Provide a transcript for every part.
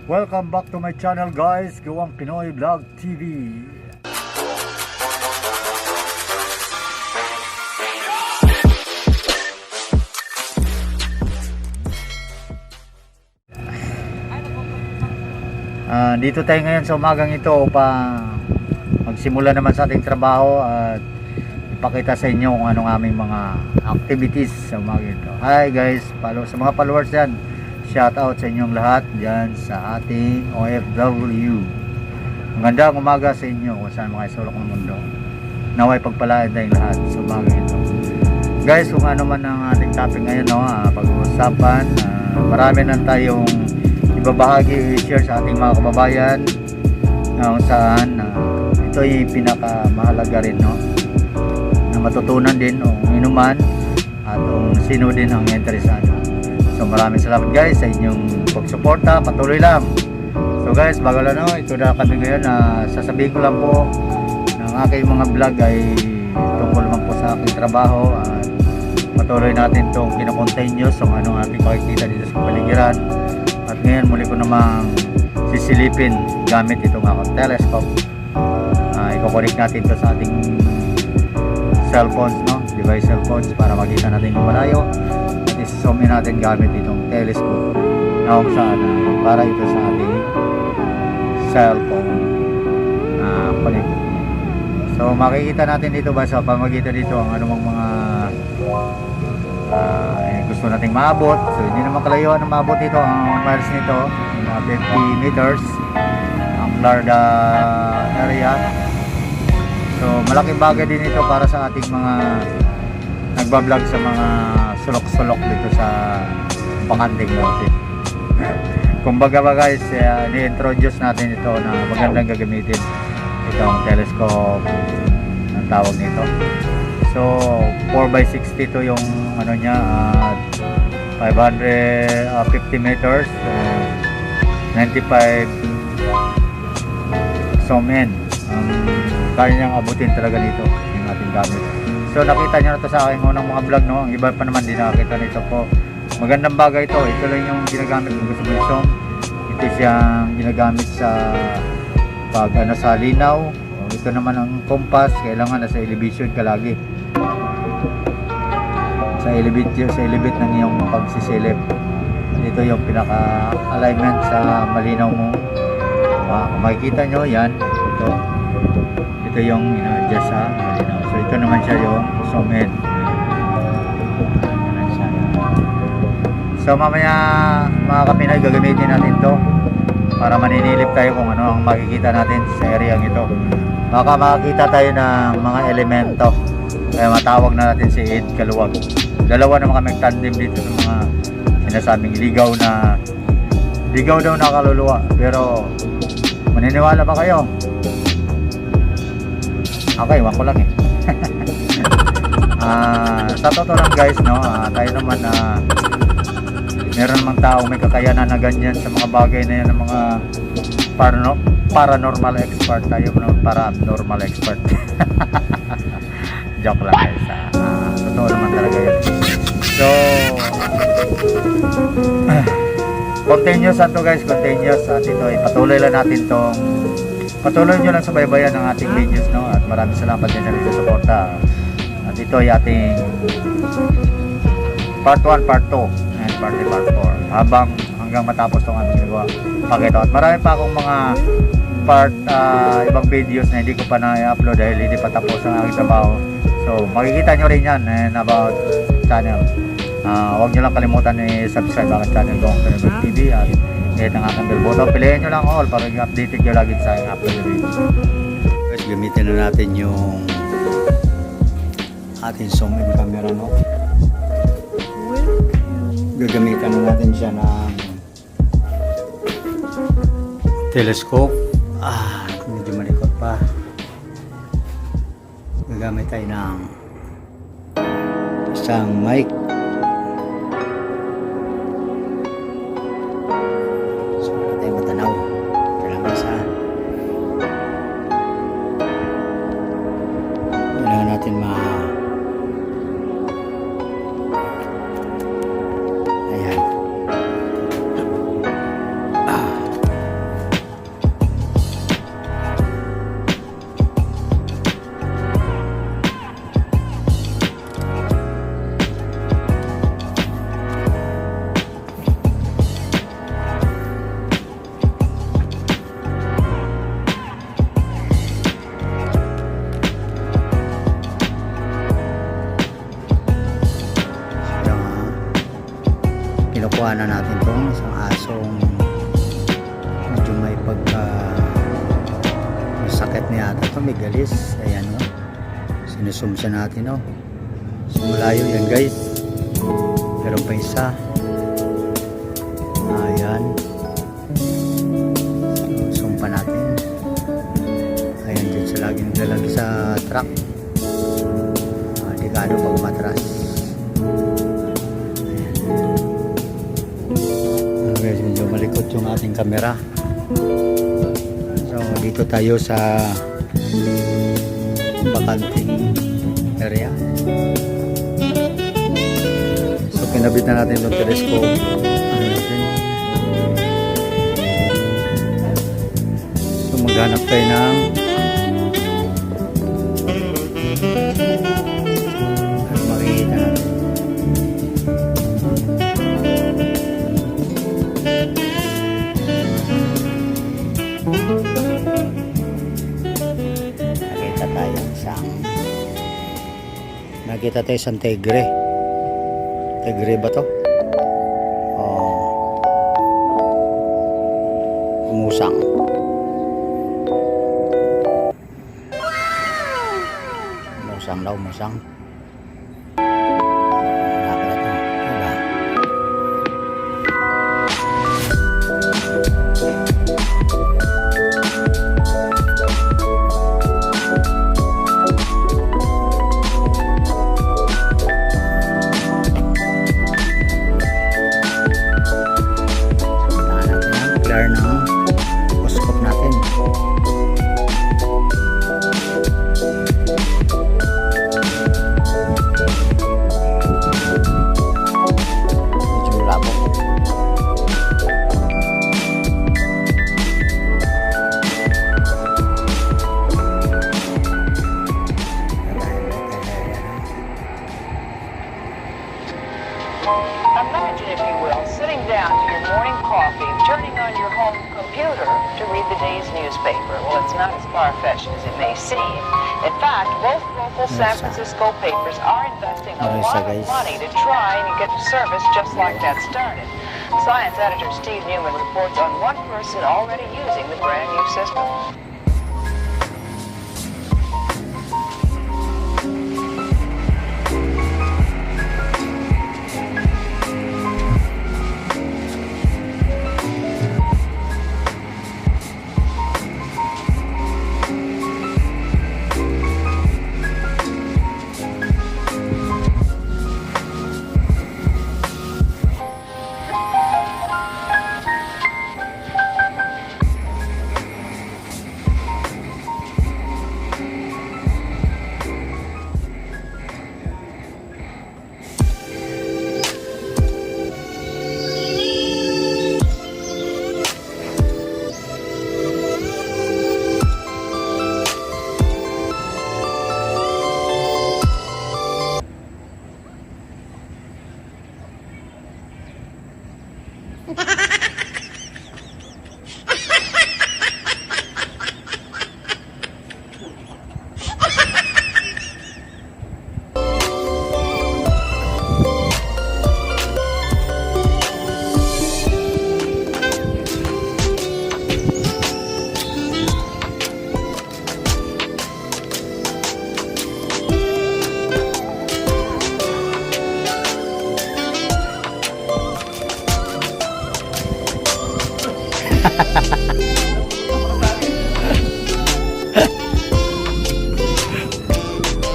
Welcome back to my channel guys, Gawang Pinoy Vlog TV. Dito tayo ngayon sa umagang ito upang magsimula naman sa ating trabaho at ipakita sa inyo kung anong aming mga activities sa umagang ito. Hi guys, sa mga followers yan, shout out sa inyong lahat dyan sa ating OFW. Magandang umaga sa inyo kung saan mga isulok ng mundo. Naway pagpalaan tayong lahat sa umagang ito. Guys, kung ano man ang ating topic ngayon, pag-uusapan, marami na tayong ibabahagi, i-share sa ating mga kababayan kung saan ito ay pinakamahalaga rin, na matutunan din o inuman at kung sino din ang interesado. So maraming salamat guys sa inyong pagsuporta, patuloy lang. So guys, bago lang ito na kami ngayon, sasabihin ko lang po ng aking mga vlog ay tungkol naman po sa aking trabaho at patuloy natin itong kinocontinuous kung anong ating makikita dito sa paligiran. At ngayon muli ko namang sisilipin gamit itong akong telescope. I-connect natin ito sa ating cellphones, device cellphones, para makita natin yung malayo. At i-zoom in natin gamit itong telescope na kung saan para ito sa ating cellphone connect. So makikita natin dito ba sa pamagitan dito ang anumang mga gusto nating maabot. So hindi naman kalayuan na maabot ito ang miles nito, 50 meters ang Florida area. So malaking bagay din ito para sa ating mga nagbablog sa mga sulok-sulok dito sa Panganting Norte. Kumbaga ba guys, ni-introduce natin ito na magandang gagamitin itong telescope ang tawag nito. So 4x60 to yung ano niya, 550 meters, 95 zoom in ang kaya niyang abutin talaga nito yung ating gamit. So nakita niyo na to sa aking unang mga vlog, ang iba pa naman din nakakita nito po. Magandang bagay ito, ito lang yung ginagamit kung gusto mo yung zoom. Ito siyang ginagamit sa pag sa linaw. Ito naman ang compass, kailangan nasa elevation ka lagi. Sa elevate ng iyong pagsisilip. Ito yung pinaka-alignment sa malinaw mo. Kung makikita nyo, yan. Ito yung ina-adjust sa malinaw. So ito naman siya yung zoom in. So mamaya mga kapinay, gagamitin natin to para maninilip tayo kung ano ang makikita natin sa area ito. Baka makakita tayo ng mga elemento. Kaya matawag na natin si Ed Kaluwag. Dalawa naman kami tandem dito sa mga sinasabing ligaw daw na kaluluwa. Pero maniniwala ba kayo? Okay, wako lang sa totoo lang guys, tayo naman meron namang tao may kakayanan na ganyan sa mga bagay na yan, ng mga paranormal expert. Tayo para abnormal expert. Joke lang guys, totoo naman talaga yun. So continuous to guys, continuous. At ito ay patuloy lang natin patuloy nyo lang subaybayan ng ating videos, at maraming salamat din sa suporta. At ito ay ating part 1, part 2 and part 4 hanggang matapos itong aming nagawa pakita. At marami pa akong mga ibang videos na hindi ko pa na-upload dahil hindi pa tapos ang aking trabaho. So makikita nyo rin yan about channel. Huwag nyo lang kalimutan i-subscribe ang channel Gawang Pinoy Vlog TV at hit ang aking bell button. Piliin nyo lang all para i-updated nyo lagi sa aking upload video. Guys, gamitin na natin yung ating zoom in camera, gagamitan na natin siya ng telescope. Medyo malikot pa. Gagamit tayo ng isang mic. So, wala tayong matanaw. Kailangan saan. Kailangan natin ayan. kinukuha na natin tong isang asong medyo may masakit niya ata ito, may galis. Ayan o, sinusumsa natin o. Simulayo yan guys, pero pa isa. Ayan, so, sumpa natin. Ayan, dyan siya laging dalag sa truck. Delikado pag matras. Ayan guys, medyo malikot yung ating camera. So dito tayo sa bakanting area. So kinabit na natin itong telescope. Ano natin? So maghanap tayo ng ano makikita natin. Nakita tayo isang tigre. Tigre ba to? Umusang. Umusang daw, umusang. Ng oscop natin. Medyo labo. Imagine, if you will, sitting down to your morning coffee, turning on your home computer to read the day's newspaper. Well, it's not as far-fetched as it may seem. In fact, both local San Francisco papers are investing a lot of money to try and get a service just like that started. Science editor Steve Newman reports on one person already using the brand new system.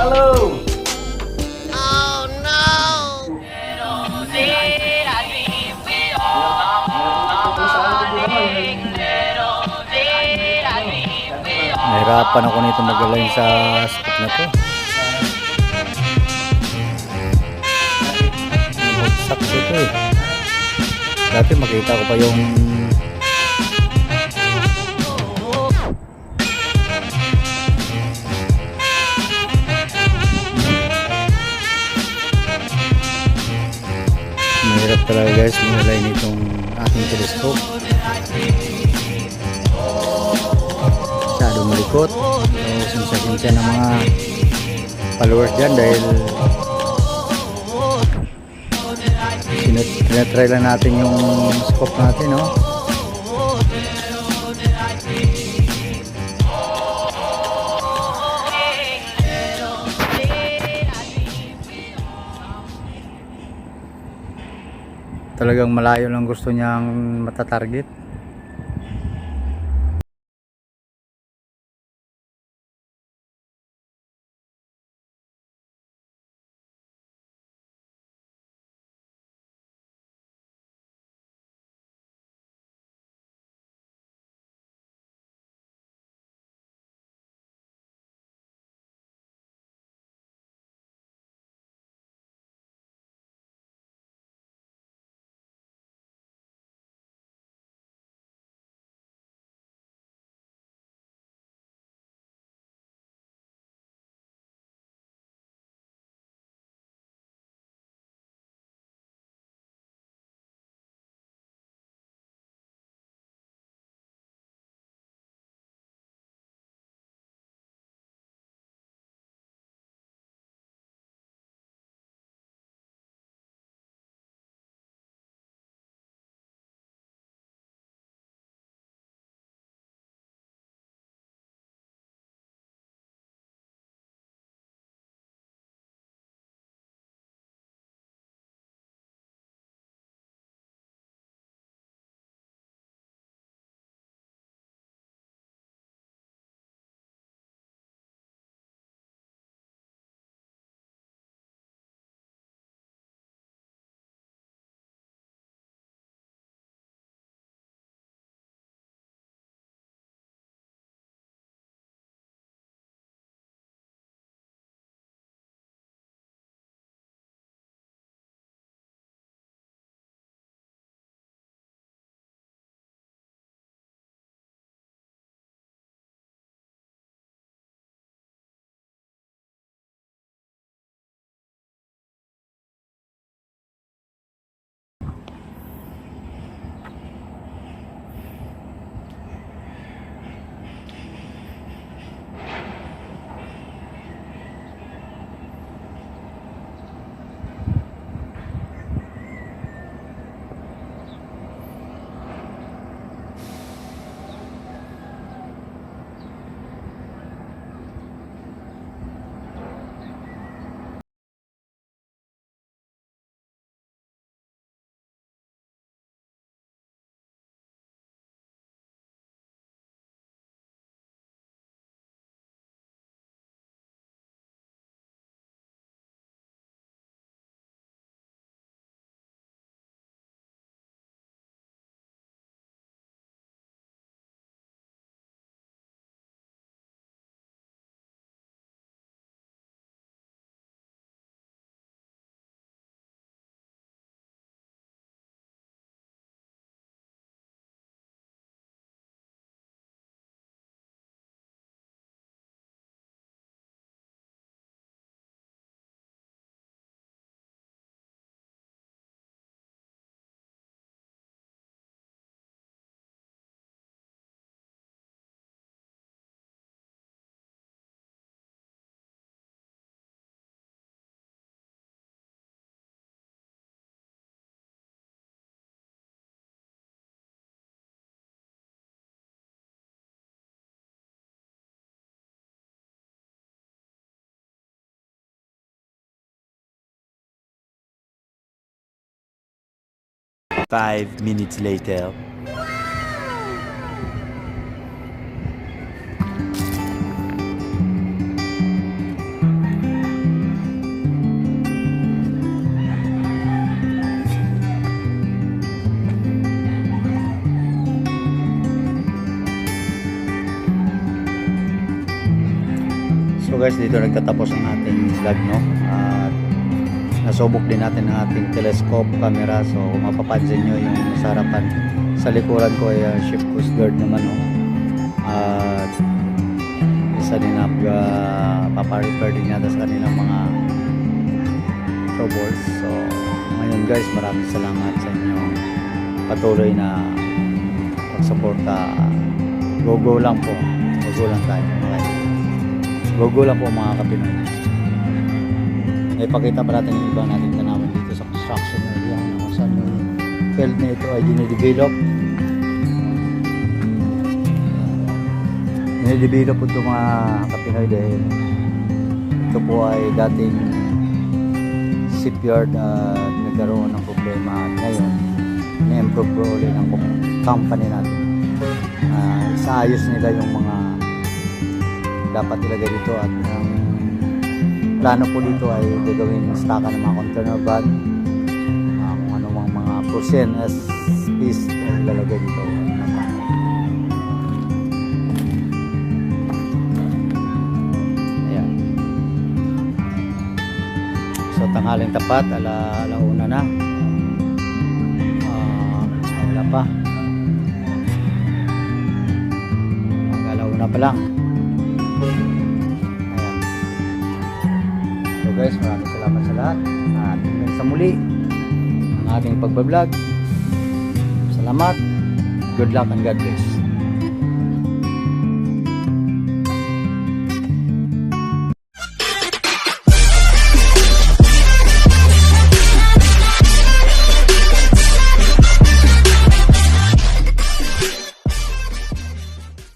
Hello. Oh no! Nahirapan ako nito mag-align sa scope na to. Bagsak ito eh. Dati makita ko pa yung mahirap talaga guys mag-align itong ating telescope. Masyadong malikot. So sinsya ng mga followers dyan dahil Tinatry lang natin yung scope natin, no? Talagang malayo lang gusto niyang matatarget. Five minutes later. So guys, dito nagtatapos ang ating vlog, no? At nasubok din natin ang ating telescope camera. So kung mapapansin nyo yung sa harapan, sa likuran ko ay ship coast guard naman, no? At isa din paparepair din yata sa kanilang mga troubles. So ngayon guys, maraming salamat sa inyong patuloy na pagsuporta. Go lang po, go lang tayo, okay? Go lang po mga kapinoy. Ipakita pa natin yung iba natin tanawan dito sa construction area, kung saan field na ito ay dinidevelop. Dinidevelop po ito mga kapinoy dahil ito po ay dating shipyard at nagkaroon ng problema at ngayon na-improve po ulit ng company natin. Isaayos nila yung mga dapat ilagay dito at ang plano po dito ay gagawin stockan ng mga container bag, kung ano mga portion as piece ang lalagay dito. Ayan. So tanghaling tapat, alauna na. Wala pa. Mag-alauna pa lang. Ayan. So guys, maraming salamat sa lahat at hanggang sa muli ang ating pagbablog. Salamat, good luck and God bless.